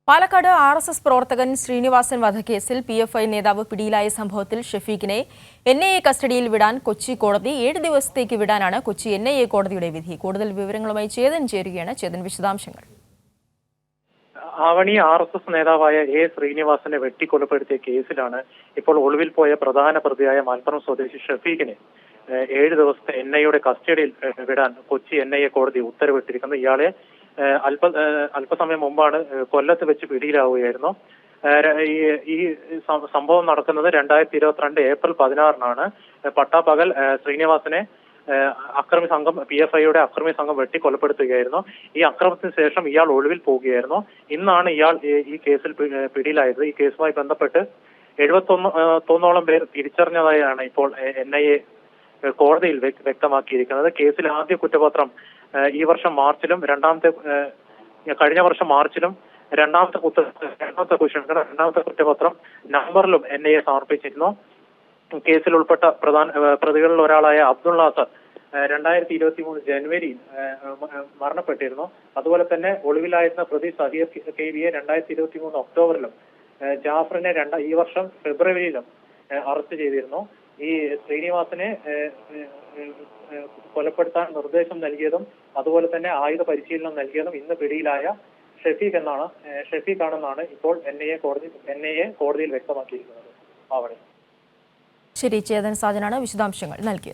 Palakkad RSS പ്രവർത്തകൻ ശ്രീനിവാസൻ വധക്കേസിൽ PFI നേതാവ് പിടിയിലായ സംഭവത്തിൽ ഷഫീഖിനെ NIA കസ്റ്റഡിയിൽ വിടാൻ കൊച്ചി കോടതി 7 ദിവസത്തേക്ക് വിടാനാണ് കൊച്ചി NIA കോടതിയുടെ വിധി. കൂടുതൽ വിവരങ്ങളുമായി ചേതൻ ചേരുകയാണ്. ചേതൻ, വിശദാംശങ്ങൾ. ആവണി RSS നേതാവായ ശ്രീനിവാസനെ വെട്ടിക്കൊലപ്പെടുത്തിയ കേസിലാണ് ഇപ്പോൾ ഒളിവിൽ പോയ പ്രധാന പ്രതിയായ മലപ്പുറം സ്വദേശി ഷഫീഖിനെ 7 ദിവസത്തെ NIAയുടെ കസ്റ്റഡിയിൽ വിടാൻ കൊച്ചി NIA കോടതി ഉത്തരവിട്ടിരിക്കുന്നത്. ഇയാളെ അല്പസമയം മുമ്പാണ് കൊല്ലത്ത് വെച്ച് പിടിയിലാവുകയായിരുന്നു. ഈ സംഭവം നടക്കുന്നത് 2022 ഏപ്രിൽ 16-നാണ്. പട്ടാപ്പകൽ ശ്രീനിവാസനെ അക്രമി സംഘം PFIയുടെ അക്രമി സംഘം വെട്ടിക്കൊലപ്പെടുത്തുകയായിരുന്നു. ഈ അക്രമത്തിന് ശേഷം ഇയാൾ ഒളിവിൽ പോവുകയായിരുന്നു. ഇന്നാണ് ഇയാൾ ഈ കേസിൽ പിടിയിലായത്. ഈ കേസുമായി ബന്ധപ്പെട്ട് 71 പേർ തിരിച്ചറിഞ്ഞതായാണ് ഇപ്പോൾ NIA കോടതിയിൽ വ്യക്തമാക്കിയിരിക്കുന്നത്. കേസിൽ ആദ്യ കുറ്റപത്രം ഈ വർഷം മാർച്ചിലും കഴിഞ്ഞ വർഷം മാർച്ചിലും രണ്ടാമത്തെ കുറ്റപത്രം നവംബറിലും NIA സമർപ്പിച്ചിരുന്നു. കേസിൽ ഉൾപ്പെട്ട പ്രതികളിൽ ഒരാളായ അബ്ദുൾ നാസർ 2023 ജനുവരിയിൽ മരണപ്പെട്ടിരുന്നു. അതുപോലെ തന്നെ ഒളിവിലായിരുന്ന പ്രതി സഹീർ KV 2023 ഒക്ടോബറിലും ജാഫറിനെ ഈ വർഷം ഫെബ്രുവരിയിലും അറസ്റ്റ് ചെയ്തിരുന്നു. ഈ ശ്രീനിവാസനെ കൊലപ്പെടുത്താൻ നിർദ്ദേശം നൽകിയതും അതുപോലെ തന്നെ ആയുധ പരിശീലനം നൽകിയതും ഇന്ന് പിടിയിലായ ഷഫീഖാണെന്നാണ് ഇപ്പോൾ NIA കോടതിയിൽ വ്യക്തമാക്കിയിരിക്കുന്നത്. ശരി, ചേതൻ സാജനാണ് വിശദാംശങ്ങൾ നൽകിയത്.